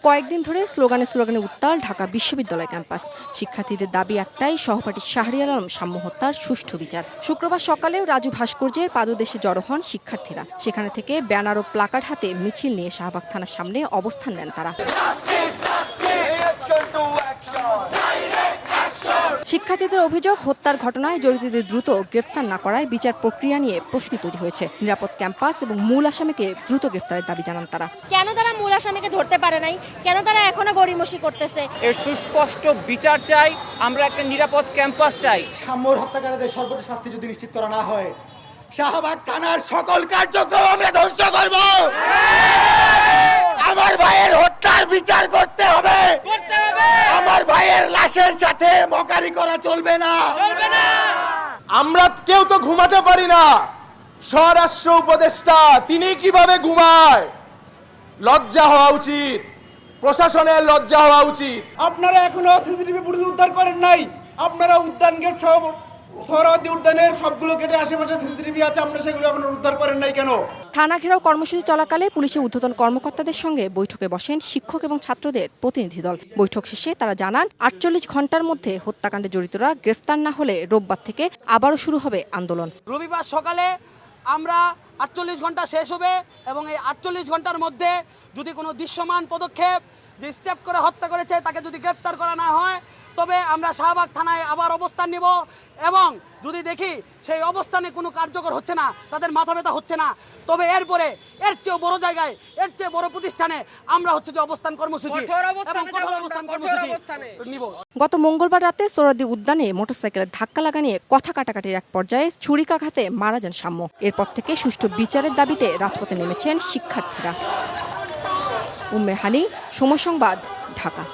কয়েকদিন ধরে স্লোগানে উত্তাল ঢাকা বিশ্ববিদ্যালয় ক্যাম্পাস। শিক্ষার্থীদের দাবি একটাই, সহপাঠী শাহরিয়ার আলম সাম্য হত্যার সুষ্ঠু বিচার। শুক্রবার সকালেও রাজু ভাস্কর্যের পাদদেশে জড়ো হন শিক্ষার্থীরা। সেখানে থেকে ব্যানার ও প্লাকার্ড হাতে মিছিল নিয়ে শাহবাগ থানার সামনে অবস্থান নেন তারা। শিক্ষার্থীদের অভিযোগ, হত্যার ঘটনায় জড়িতদের দ্রুত গ্রেফতার না করায় বিচার প্রক্রিয়া নিয়ে প্রশ্ন তৈরি হয়েছে। নিরাপদ ক্যাম্পাস এবং মূল আসামিকে দ্রুত গ্রেফতারের দাবি জানান তারা। কেন তারা মূল আসামিকে ধরতে পারে নাই, কেন তারা এখনো গড়িমসি করতেছে? এর সুস্পষ্ট বিচার চাই, আমরা একটা নিরাপদ ক্যাম্পাস চাই। সাম্যর হত্যাকারীদের সর্বোচ্চ শাস্তি যদি নিশ্চিত করা না হয়, শাহবাগ থানার সকল কার্যক্রম আমরা ধ্বংস করব। আমার ভাইয়ের হত্যার বিচার করতে হবে। আমার ভাইয়ের লাশের সাথে মকারি করা চলবে না। আমরা কেউ তো ঘুমাতে পারি না। স্বরাষ্ট্র উপদেষ্টা তিনি কিভাবে ঘুমায়? লজ্জা হওয়া উচিত, প্রশাসনের লজ্জা হওয়া উচিত। আপনারা এখনো সিসিটিভি ফুটেজ উদ্ধার করেন নাই। আপনারা উদ্যান গেট সব সোহরাওয়ার্দী উদ্যানের সবগুলো গেটে আশেপাশে সিসিটিভি আছে, আপনারা সেগুলো এখনো উদ্ধার করেন নাই কেন? থানা ঘেরাও কর্মসূচি চলাকালে পুলিশের ঊর্ধ্বতন কর্মকর্তাদের সঙ্গে বৈঠকে বসেন শিক্ষক এবং ছাত্রদের প্রতিনিধি দল। বৈঠক শেষে তারা জানান, 48 ঘন্টার মধ্যে হত্যাকাণ্ডে জড়িতরা গ্রেফতার না হলে রোববার থেকে আবারও শুরু হবে আন্দোলন। রবিবার সকালে আমরা 48 ঘন্টা শেষ হবে এবং এই 48 ঘন্টার মধ্যে যদি কোনো দৃশ্যমান পদক্ষেপ, যে স্টেপ করে হত্যা করেছে তাকে যদি গ্রেপ্তার করা না হয়, তবে আমরা শাহবাগ থানায় আবার অবস্থান নিব। এবং যদি দেখি সেই অবস্থানে কোনো কার্যকর হচ্ছে না, তাদের মাথা ব্যথা হচ্ছে না, তবে এরপরে এর চেয়ে বড় জায়গায়, এর চেয়ে বড় প্রতিষ্ঠানে আমরা যে অবস্থান কর্মসূচি নিব। গত মঙ্গলবার রাতে সোহরাওয়ার্দী উদ্যানে মোটরসাইকেলের ধাক্কা লাগা নিয়ে কথা কাটাকাটির এক পর্যায়ে ছুরিকাঘাতে মারা যান সাম্য। এরপর থেকে সুষ্ঠু বিচারের দাবিতে রাজপথে নেমেছেন শিক্ষার্থীরা। উম্মে হানি, সময় সংবাদ, ঢাকা।